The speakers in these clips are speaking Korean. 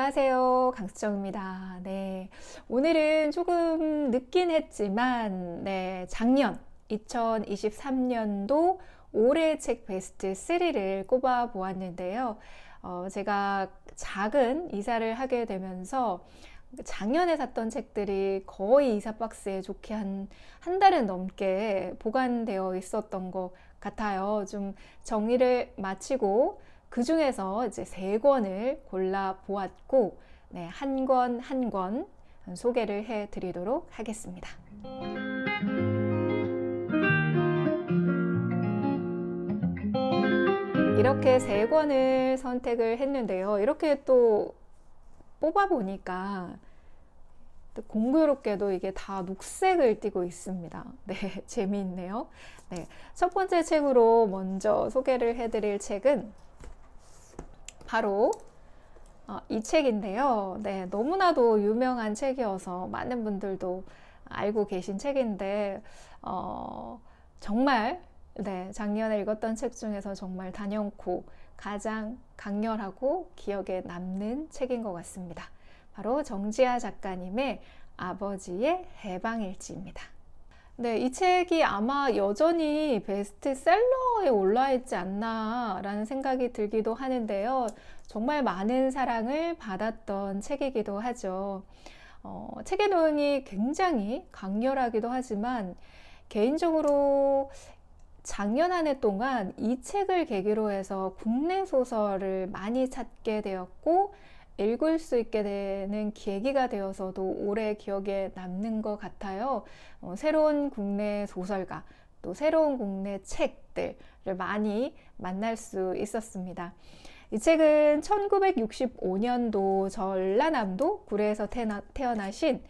안녕하세요. 강수정입니다. 네. 오늘은 조금 늦긴 했지만, 작년 2023년도 올해 책 베스트 3를 꼽아 보았는데요. 제가 작은 이사를 하게 되면서 작년에 샀던 책들이 거의 이사 박스에 좋게 한 달은 넘게 보관되어 있었던 것 같아요. 좀 정리를 마치고 그 중에서 이제 3권을 골라 보았고, 한 권 한 권 소개를 해 드리도록 하겠습니다. 이렇게 3권을 선택을 했는데요. 이렇게 또 뽑아 보니까 공교롭게도 이게 다 녹색을 띠고 있습니다. 네, 재미있네요. 네, 첫 번째 책으로 먼저 소개를 해드릴 책은 바로 이 책인데요. 네, 너무나도 유명한 책이어서 많은 분들도 알고 계신 책인데 정말 작년에 읽었던 책 중에서 정말 단연코 가장 강렬하고 기억에 남는 책인 것 같습니다. 바로 정지아 작가님의 아버지의 해방일지입니다. 네, 이 책이 아마 여전히 베스트셀러에 올라있지 않나라는 생각이 들기도 하는데요. 정말 많은 사랑을 받았던 책이기도 하죠. 책의 내용이 굉장히 강렬하기도 하지만 개인적으로 작년 한 해 동안 이 책을 계기로 해서 국내 소설을 많이 찾게 되었고 읽을 수 있게 되는 계기가 되어서도 오래 기억에 남는 것 같아요. 새로운 국내 소설가, 또 새로운 국내 책들을 많이 만날 수 있었습니다. 이 책은 1965년도 전라남도 구례에서 태어나신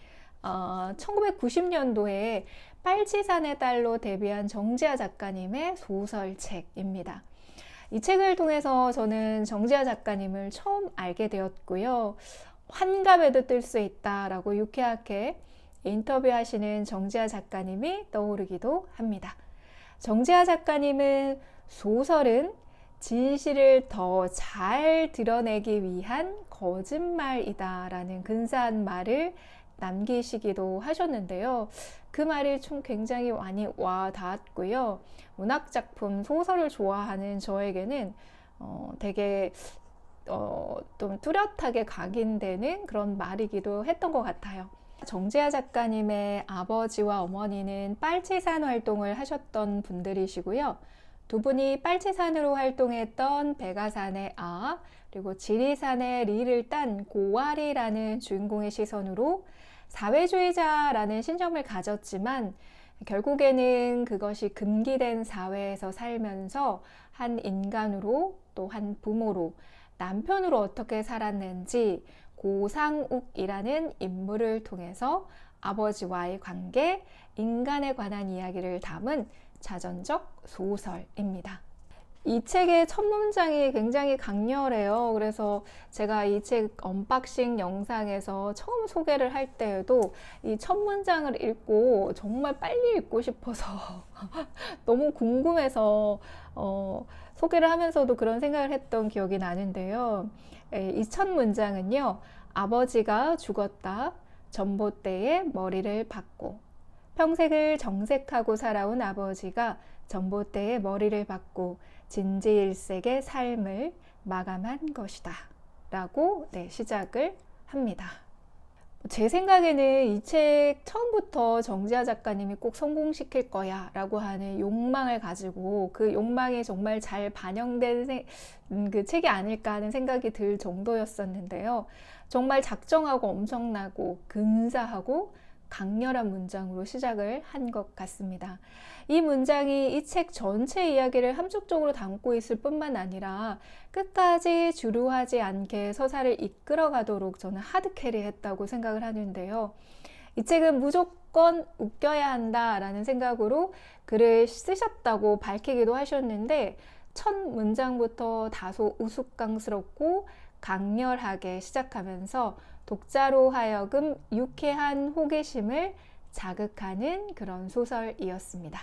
1990년도에 빨치산의 딸로 데뷔한 정지아 작가님의 소설책입니다. 이 책을 통해서 저는 정지아 작가님을 처음 알게 되었고요. 환갑에도 뜰 수 있다라고 유쾌하게 인터뷰하시는 정지아 작가님이 떠오르기도 합니다. 정지아 작가님은 소설은 진실을 더 잘 드러내기 위한 거짓말이다라는 근사한 말을 남기시기도 하셨는데요. 그 말이 좀 굉장히 많이 와 닿았고요. 문학작품, 소설을 좋아하는 저에게는 되게 좀 뚜렷하게 각인되는 그런 말이기도 했던 것 같아요. 정지아 작가님의 아버지와 어머니는 빨치산 활동을 하셨던 분들이시고요. 두 분이 빨치산으로 활동했던 백아산의 아, 그리고 지리산의 리를 딴 고아리라는 주인공의 시선으로 사회주의자라는 신념을 가졌지만 결국에는 그것이 금기된 사회에서 살면서 한 인간으로 또 한 부모로 남편으로 어떻게 살았는지 고상욱이라는 인물을 통해서 아버지와의 관계, 인간에 관한 이야기를 담은 자전적 소설입니다. 이 책의 첫 문장이 굉장히 강렬해요. 그래서 제가 이 책 언박싱 영상에서 처음 소개를 할 때에도 이 첫 문장을 읽고 정말 빨리 읽고 싶어서 너무 궁금해서 소개를 하면서도 그런 생각을 했던 기억이 나는데요. 이 첫 문장은요. 아버지가 죽었다. 전봇대에 머리를 박고. 평생을 정색하고 살아온 아버지가 전봇대에 머리를 박고 진지일색의 삶을 마감한 것이다 라고 시작을 합니다. 제 생각에는 이 책 처음부터 정지아 작가님이 꼭 성공시킬 거야 라고 하는 욕망을 가지고 그 욕망이 정말 잘 반영된 그 책이 아닐까 하는 생각이 들 정도였었는데요. 정말 작정하고 엄청나고 근사하고 강렬한 문장으로 시작을 한 것 같습니다. 이 문장이 이 책 전체 이야기를 함축적으로 담고 있을 뿐만 아니라 끝까지 주루하지 않게 서사를 이끌어 가도록 저는 하드캐리했다고 생각을 하는데요. 이 책은 무조건 웃겨야 한다라는 생각으로 글을 쓰셨다고 밝히기도 하셨는데 첫 문장부터 다소 우스꽝스럽고 강렬하게 시작하면서 독자로 하여금 유쾌한 호기심을 자극하는 그런 소설이었습니다.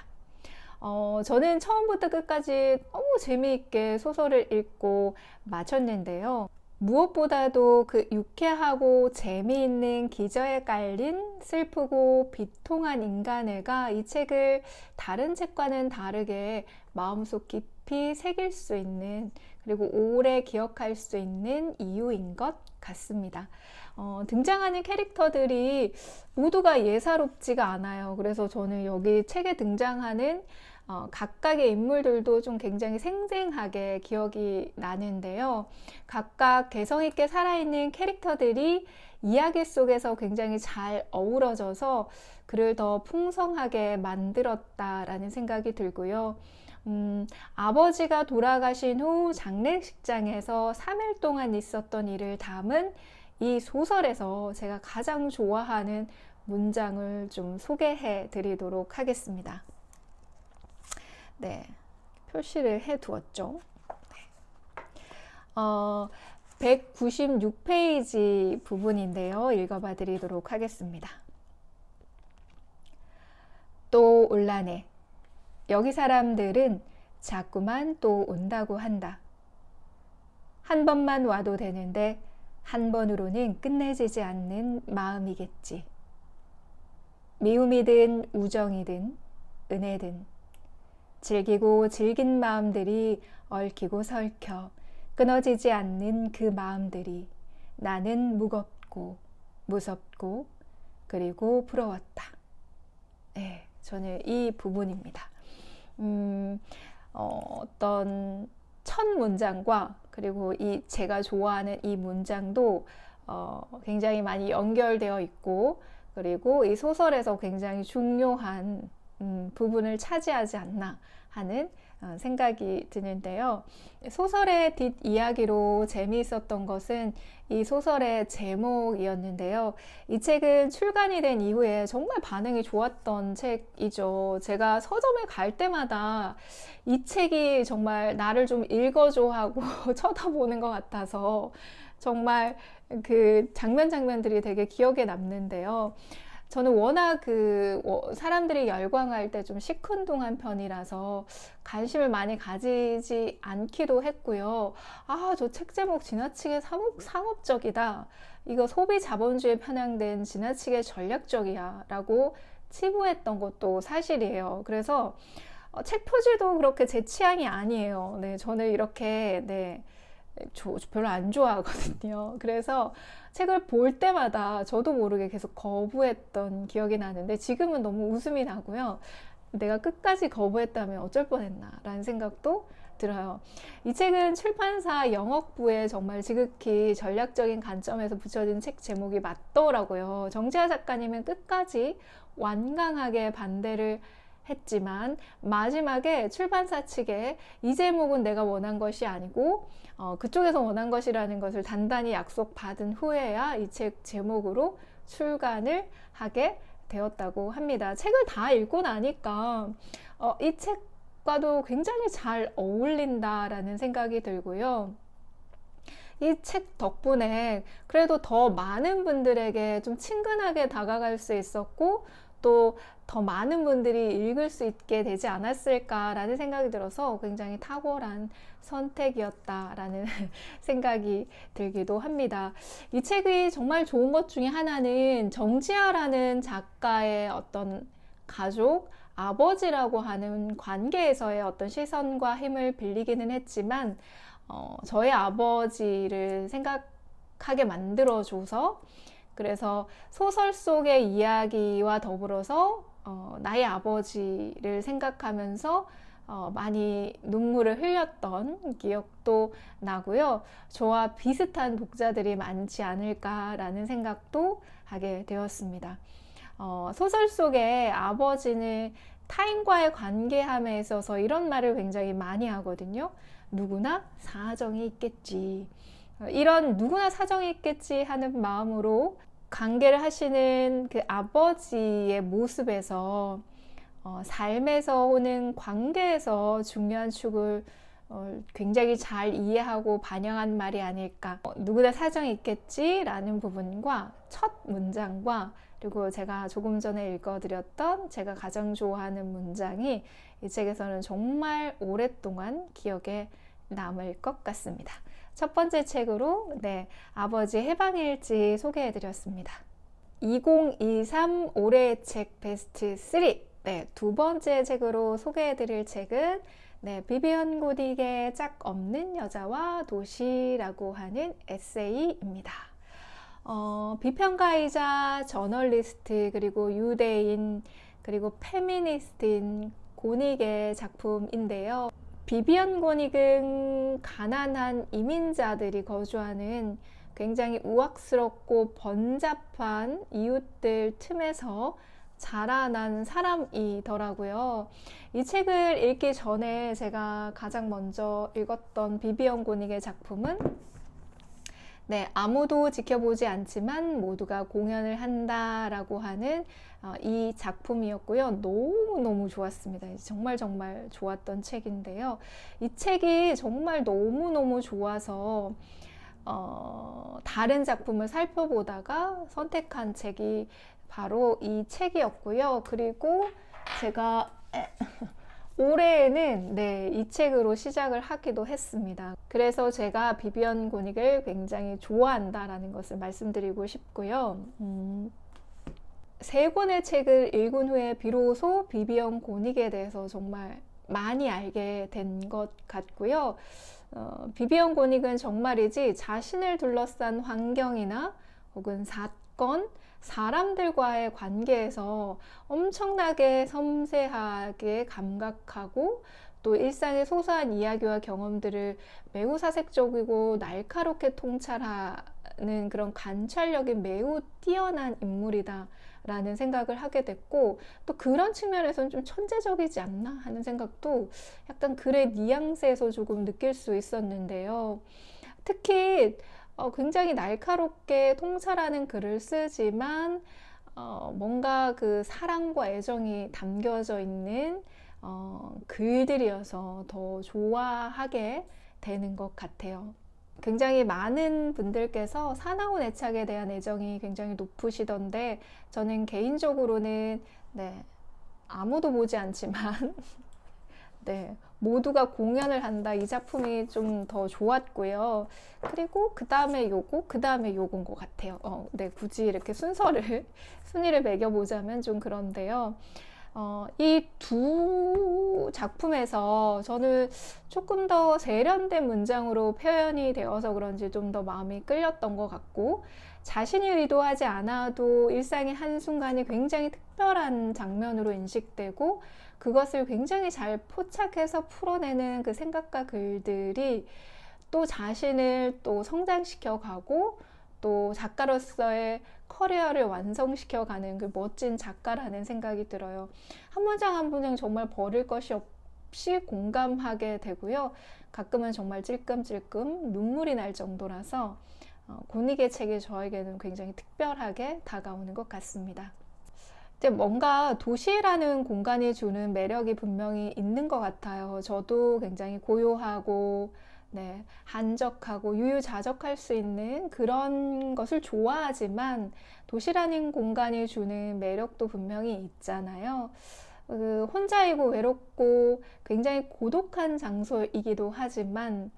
저는 처음부터 끝까지 너무 재미있게 소설을 읽고 마쳤는데요. 무엇보다도 그 유쾌하고 재미있는 기저에 깔린 슬프고 비통한 인간애가 이 책을 다른 책과는 다르게 마음속 깊이 새길 수 있는, 그리고 오래 기억할 수 있는 이유인 것 같습니다. 등장하는 캐릭터들이 모두가 예사롭지가 않아요. 그래서 저는 여기 책에 등장하는 각각의 인물들도 좀 굉장히 생생하게 기억이 나는데요. 각각 개성있게 살아있는 캐릭터들이 이야기 속에서 굉장히 잘 어우러져서 글을 더 풍성하게 만들었다라는 생각이 들고요. 아버지가 돌아가신 후 장례식장에서 3일 동안 있었던 일을 담은 이 소설에서 제가 가장 좋아하는 문장을 좀 소개해 드리도록 하겠습니다. 네, 표시를 해 두었죠. 196페이지 부분인데요. 읽어봐 드리도록 하겠습니다. 또 올라네. 여기 사람들은 자꾸만 또 온다고 한다. 한 번만 와도 되는데 한 번으로는 끝내지지 않는 마음이겠지. 미움이든 우정이든 은혜든 즐기고 질긴 마음들이 얽히고 설켜 끊어지지 않는 그 마음들이 나는 무겁고 무섭고 그리고 부러웠다. 네, 저는 이 부분입니다. 어떤 첫 문장과 그리고 이 제가 좋아하는 이 문장도 굉장히 많이 연결되어 있고, 그리고 이 소설에서 굉장히 중요한 부분을 차지하지 않나 하는 생각이 드는데요. 소설의 뒷이야기로 재미있었던 것은 이 소설의 제목이었는데요. 이 책은 출간이 된 이후에 정말 반응이 좋았던 책이죠. 제가 서점에 갈 때마다 이 책이 정말 나를 좀 읽어줘 하고 쳐다보는 것 같아서 정말 그 장면들이 되게 기억에 남는데요. 저는 워낙 사람들이 열광할 때 좀 시큰둥한 편이라서 관심을 많이 가지지 않기도 했고요. 저 책 제목 지나치게 상업적이다. 이거 소비 자본주의에 편향된 지나치게 전략적이야 라고 치부했던 것도 사실이에요. 그래서 책 표지도 그렇게 제 취향이 아니에요. 네, 저는 이렇게 별로 안 좋아하거든요. 그래서 책을 볼 때마다 저도 모르게 계속 거부했던 기억이 나는데 지금은 너무 웃음이 나고요. 내가 끝까지 거부했다면 어쩔 뻔했나 라는 생각도 들어요. 이 책은 출판사 영업부에 정말 지극히 전략적인 관점에서 붙여진 책 제목이 맞더라고요. 정지아 작가님은 끝까지 완강하게 반대를 했지만 마지막에 출판사 측에 이 제목은 내가 원한 것이 아니고 그쪽에서 원한 것이라는 것을 단단히 약속받은 후에야 이 책 제목으로 출간을 하게 되었다고 합니다. 책을 다 읽고 나니까 이 책과도 굉장히 잘 어울린다라는 생각이 들고요. 이 책 덕분에 그래도 더 많은 분들에게 좀 친근하게 다가갈 수 있었고, 또 더 많은 분들이 읽을 수 있게 되지 않았을까라는 생각이 들어서 굉장히 탁월한 선택이었다라는 생각이 들기도 합니다. 이 책이 정말 좋은 것 중에 하나는 정지아라는 작가의 어떤 가족, 아버지라고 하는 관계에서의 어떤 시선과 힘을 빌리기는 했지만 저의 아버지를 생각하게 만들어줘서, 그래서 소설 속의 이야기와 더불어서 나의 아버지를 생각하면서 많이 눈물을 흘렸던 기억도 나고요. 저와 비슷한 독자들이 많지 않을까라는 생각도 하게 되었습니다. 소설 속에 아버지는 타인과의 관계함에 있어서 이런 말을 굉장히 많이 하거든요. 누구나 사정이 있겠지. 이런 누구나 사정이 있겠지 하는 마음으로 관계를 하시는 그 아버지의 모습에서 삶에서 오는 관계에서 중요한 축을 굉장히 잘 이해하고 반영한 말이 아닐까. 누구나 사정이 있겠지 라는 부분과 첫 문장과 그리고 제가 조금 전에 읽어드렸던 제가 가장 좋아하는 문장이 이 책에서는 정말 오랫동안 기억에 남을 것 같습니다. 첫 번째 책으로 아버지 해방일지 소개해드렸습니다. 2023 올해의 책 베스트 3. 두 번째 책으로 소개해드릴 책은 비비언 고딕의 짝 없는 여자와 도시라고 하는 에세이입니다. 비평가이자 저널리스트 그리고 유대인 그리고 페미니스트인 고닉의 작품인데요. 비비언 고닉은 가난한 이민자들이 거주하는 굉장히 우악스럽고 번잡한 이웃들 틈에서 자라난 사람이더라고요. 이 책을 읽기 전에 제가 가장 먼저 읽었던 비비언 고닉의 작품은 아무도 지켜보지 않지만 모두가 공연을 한다라고 하는 이 작품이었고요. 너무너무 좋았습니다. 정말 좋았던 책인데요. 이 책이 정말 너무너무 좋아서 다른 작품을 살펴보다가 선택한 책이 바로 이 책이었고요. 그리고 제가 올해에는 이 책으로 시작을 하기도 했습니다. 그래서 제가 비비언 고닉을 굉장히 좋아한다라는 것을 말씀드리고 싶고요. 세 권의 책을 읽은 후에 비로소 비비언 고닉에 대해서 정말 많이 알게 된 것 같고요. 비비언 고닉은 정말이지 자신을 둘러싼 환경이나 혹은 사건, 사람들과의 관계에서 엄청나게 섬세하게 감각하고 또 일상의 소소한 이야기와 경험들을 매우 사색적이고 날카롭게 통찰하는 그런 관찰력이 매우 뛰어난 인물이다 라는 생각을 하게 됐고, 또 그런 측면에서는 좀 천재적이지 않나 하는 생각도 약간 글의 뉘앙스에서 조금 느낄 수 있었는데요. 특히 굉장히 날카롭게 통찰하는 글을 쓰지만 뭔가 그 사랑과 애정이 담겨져 있는 글들이어서 더 좋아하게 되는 것 같아요. 굉장히 많은 분들께서 사나운 애착에 대한 애정이 굉장히 높으시던데, 저는 개인적으로는 아무도 보지 않지만 모두가 공연을 한다, 이 작품이 좀 더 좋았고요. 그리고 그 다음에 요거, 그 다음에 요건 것 같아요. 굳이 이렇게 순위를 매겨보자면 좀 그런데요. 이 두 작품에서 저는 조금 더 세련된 문장으로 표현이 되어서 그런지 좀 더 마음이 끌렸던 것 같고, 자신이 의도하지 않아도 일상의 한순간이 굉장히 특별한 장면으로 인식되고 그것을 굉장히 잘 포착해서 풀어내는 그 생각과 글들이 또 자신을 또 성장시켜 가고 또 작가로서의 커리어를 완성시켜 가는 그 멋진 작가라는 생각이 들어요. 한 문장 한 문장 정말 버릴 것이 없이 공감하게 되고요. 가끔은 정말 찔끔찔끔 눈물이 날 정도라서 고닉의 책이 저에게는 굉장히 특별하게 다가오는 것 같습니다. 이제 뭔가 도시라는 공간이 주는 매력이 분명히 있는 것 같아요. 저도 굉장히 고요하고 한적하고 유유자적할 수 있는 그런 것을 좋아하지만 도시라는 공간이 주는 매력도 분명히 있잖아요. 혼자이고 외롭고 굉장히 고독한 장소이기도 하지만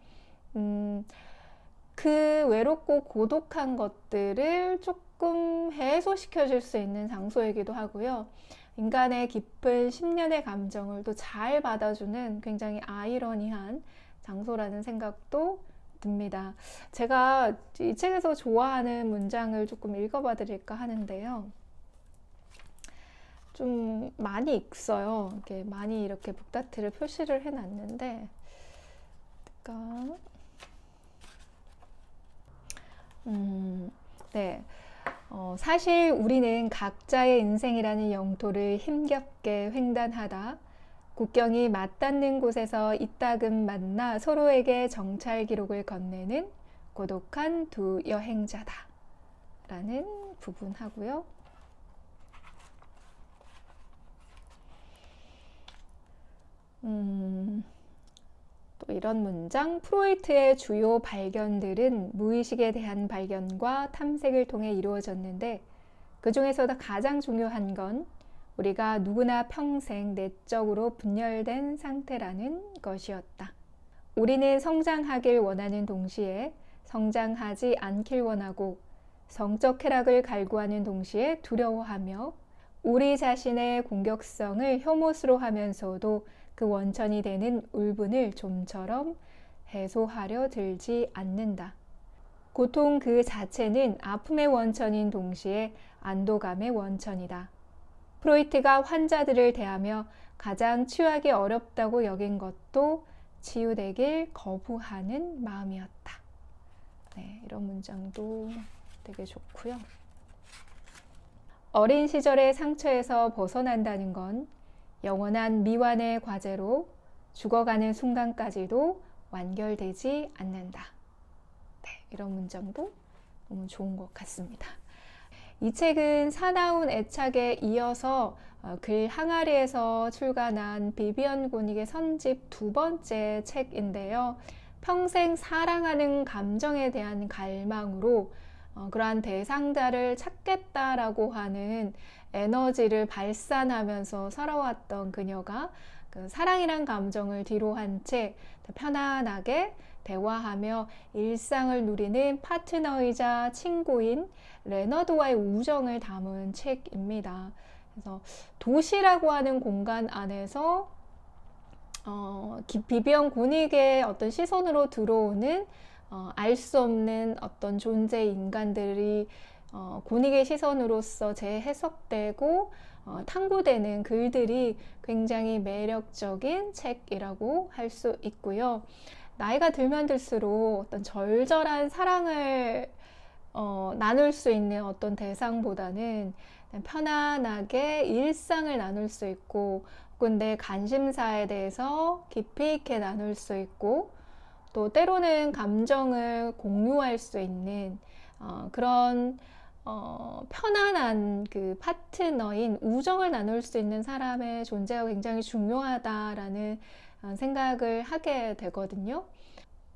그 외롭고 고독한 것들을 조금 해소시켜 줄 수 있는 장소이기도 하고요. 인간의 깊은 심년의 감정을 또 잘 받아주는 굉장히 아이러니한 장소라는 생각도 듭니다. 제가 이 책에서 좋아하는 문장을 조금 읽어봐 드릴까 하는데요. 좀 많이 있어요. 이렇게 많이 이렇게 북다트를 표시를 해놨는데, 사실 우리는 각자의 인생이라는 영토를 힘겹게 횡단하다 국경이 맞닿는 곳에서 이따금 만나 서로에게 정찰 기록을 건네는 고독한 두 여행자다 라는 부분 하고요. 또 이런 문장, 프로이트의 주요 발견들은 무의식에 대한 발견과 탐색을 통해 이루어졌는데 그 중에서도 가장 중요한 건 우리가 누구나 평생 내적으로 분열된 상태라는 것이었다. 우리는 성장하길 원하는 동시에 성장하지 않길 원하고 성적 쾌락을 갈구하는 동시에 두려워하며 우리 자신의 공격성을 혐오스로 하면서도 그 원천이 되는 울분을 좀처럼 해소하려 들지 않는다. 고통 그 자체는 아픔의 원천인 동시에 안도감의 원천이다. 프로이트가 환자들을 대하며 가장 치유하기 어렵다고 여긴 것도 치유되길 거부하는 마음이었다. 네, 이런 문장도 되게 좋고요. 어린 시절의 상처에서 벗어난다는 건 영원한 미완의 과제로 죽어가는 순간까지도 완결되지 않는다. 네, 이런 문장도 너무 좋은 것 같습니다. 이 책은 사나운 애착에 이어서 글 항아리에서 출간한 비비언 고닉의 선집 2번째 책인데요. 평생 사랑하는 감정에 대한 갈망으로 그러한 대상자를 찾겠다라고 하는 에너지를 발산하면서 살아왔던 그녀가 그 사랑이란 감정을 뒤로 한 채 편안하게 대화하며 일상을 누리는 파트너이자 친구인 레너드와의 우정을 담은 책입니다. 그래서 도시라고 하는 공간 안에서 비비언 고닉의 어떤 시선으로 들어오는 알 수 없는 어떤 존재 인간들이 고닉의 시선으로서 재해석되고 탐구되는 글들이 굉장히 매력적인 책이라고 할 수 있고요. 나이가 들면 들수록 어떤 절절한 사랑을 나눌 수 있는 어떤 대상보다는 편안하게 일상을 나눌 수 있고 혹은 내 관심사에 대해서 깊이 있게 나눌 수 있고 또 때로는 감정을 공유할 수 있는 그런 편안한 그 파트너인 우정을 나눌 수 있는 사람의 존재가 굉장히 중요하다라는 생각을 하게 되거든요.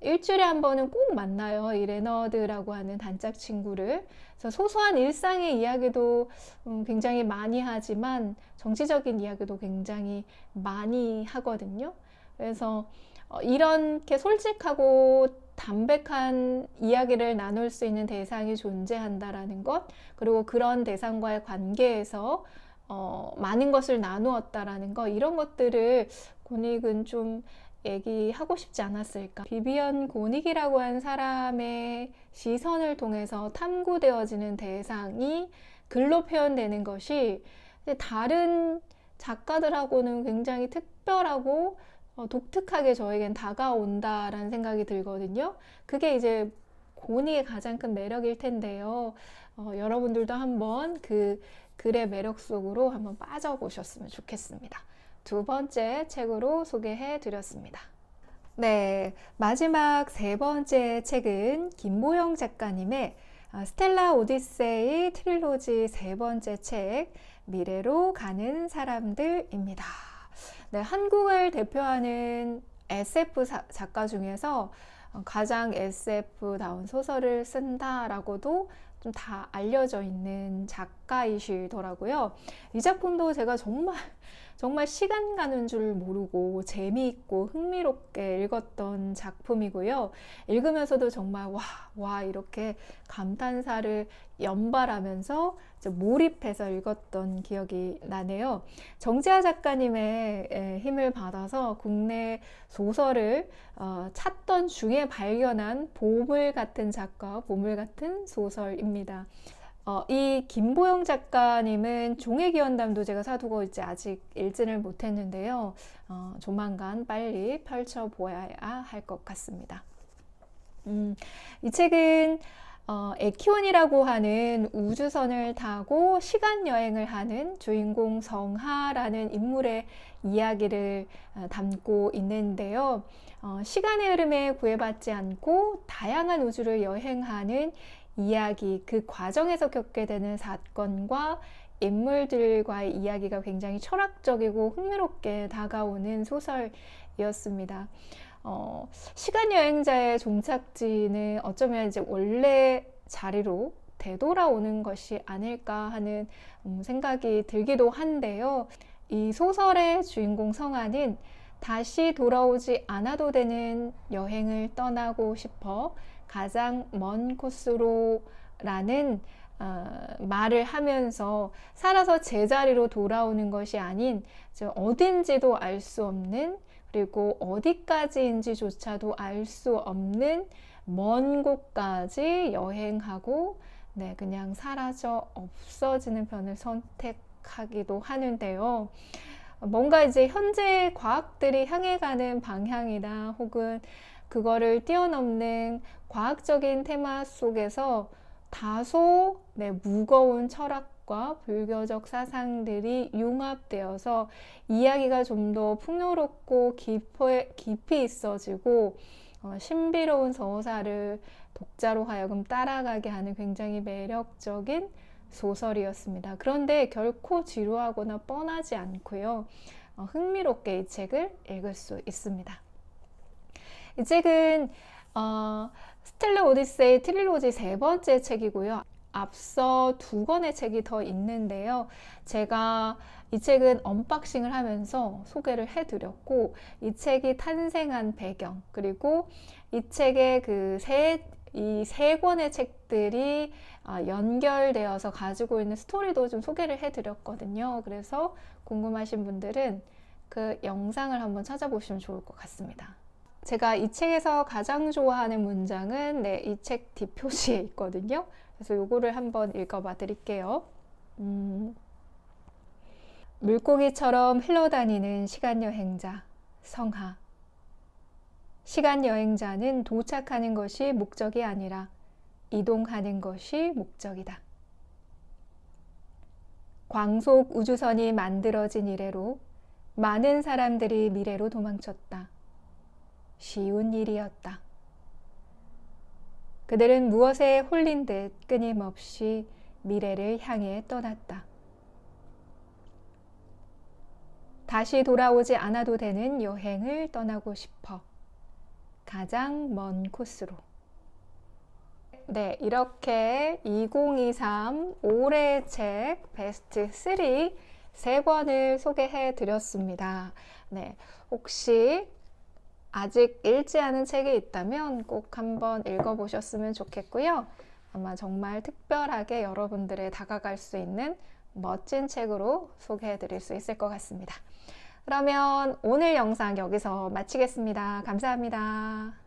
일주일에 한 번은 꼭 만나요. 이 레너드라고 하는 단짝 친구를. 그래서 소소한 일상의 이야기도 굉장히 많이 하지만 정치적인 이야기도 굉장히 많이 하거든요. 그래서 이렇게 솔직하고 담백한 이야기를 나눌 수 있는 대상이 존재한다라는 것, 그리고 그런 대상과의 관계에서 많은 것을 나누었다라는 것, 이런 것들을 고닉은 좀 얘기하고 싶지 않았을까. 비비언 고닉이라고 한 사람의 시선을 통해서 탐구되어지는 대상이 글로 표현되는 것이 다른 작가들하고는 굉장히 특별하고 독특하게 저에겐 다가온다라는 생각이 들거든요. 그게 이제 고닉의 가장 큰 매력일 텐데요. 여러분들도 한번 그 글의 매력 속으로 한번 빠져보셨으면 좋겠습니다. 2번째 책으로 소개해 드렸습니다. 네, 마지막 3번째 책은 김보영 작가님의 스텔라 오디세이 트릴로지 3번째 책, 미래로 가는 사람들입니다. 네, 한국을 대표하는 SF 작가 중에서 가장 SF다운 소설을 쓴다라고도 좀 다 알려져 있는 작가이시더라고요. 이 작품도 제가 정말 시간 가는 줄 모르고 재미있고 흥미롭게 읽었던 작품이고요. 읽으면서도 정말 와 이렇게 감탄사를 연발하면서 몰입해서 읽었던 기억이 나네요. 정지아 작가님의 힘을 받아서 국내 소설을 찾던 중에 발견한 보물 같은 작가, 보물 같은 소설입니다. 이 김보영 작가님은 종의기원담도 제가 사두고 이제 아직 읽지를 못했는데요. 조만간 빨리 펼쳐보아야 할 것 같습니다. 이 책은 에키온이라고 하는 우주선을 타고 시간 여행을 하는 주인공 성하라는 인물의 이야기를 담고 있는데요. 시간의 흐름에 구애받지 않고 다양한 우주를 여행하는 이야기, 그 과정에서 겪게 되는 사건과 인물들과의 이야기가 굉장히 철학적이고 흥미롭게 다가오는 소설이었습니다. 시간여행자의 종착지는 어쩌면 이제 원래 자리로 되돌아오는 것이 아닐까 하는 생각이 들기도 한데요. 이 소설의 주인공 성아는 다시 돌아오지 않아도 되는 여행을 떠나고 싶어 가장 먼 코스로 라는 말을 하면서 살아서 제자리로 돌아오는 것이 아닌 어딘지도 알 수 없는, 그리고 어디까지인지조차도 알 수 없는 먼 곳까지 여행하고 그냥 사라져 없어지는 편을 선택하기도 하는데요. 뭔가 이제 현재 과학들이 향해 가는 방향이나 혹은 그거를 뛰어넘는 과학적인 테마 속에서 다소 무거운 철학과 불교적 사상들이 융합되어서 이야기가 좀 더 풍요롭고 깊이 있어지고 신비로운 서사를 독자로 하여금 따라가게 하는 굉장히 매력적인 소설이었습니다. 그런데 결코 지루하거나 뻔하지 않고요. 흥미롭게 이 책을 읽을 수 있습니다. 이 책은 스텔라 오디세이 트릴로지 세 번째 책이고요. 앞서 두 권의 책이 더 있는데요. 제가 이 책은 언박싱을 하면서 소개를 해드렸고, 이 책이 탄생한 배경, 그리고 이 책의 이 세 권의 책들이 연결되어서 가지고 있는 스토리도 좀 소개를 해드렸거든요. 그래서 궁금하신 분들은 그 영상을 한번 찾아보시면 좋을 것 같습니다. 제가 이 책에서 가장 좋아하는 문장은 이 책 뒷표지에 있거든요. 그래서 요거를 한번 읽어봐 드릴게요. 물고기처럼 흘러다니는 시간여행자 성하. 시간여행자는 도착하는 것이 목적이 아니라 이동하는 것이 목적이다. 광속 우주선이 만들어진 이래로 많은 사람들이 미래로 도망쳤다. 쉬운 일이었다. 그들은 무엇에 홀린 듯 끊임없이 미래를 향해 떠났다. 다시 돌아오지 않아도 되는 여행을 떠나고 싶어. 가장 먼 코스로. 이렇게 2023 올해의 책 베스트 3 세 권을 소개해 드렸습니다. 혹시 아직 읽지 않은 책이 있다면 꼭 한번 읽어보셨으면 좋겠고요. 아마 정말 특별하게 여러분들의 다가갈 수 있는 멋진 책으로 소개해 드릴 수 있을 것 같습니다. 그러면 오늘 영상 여기서 마치겠습니다. 감사합니다.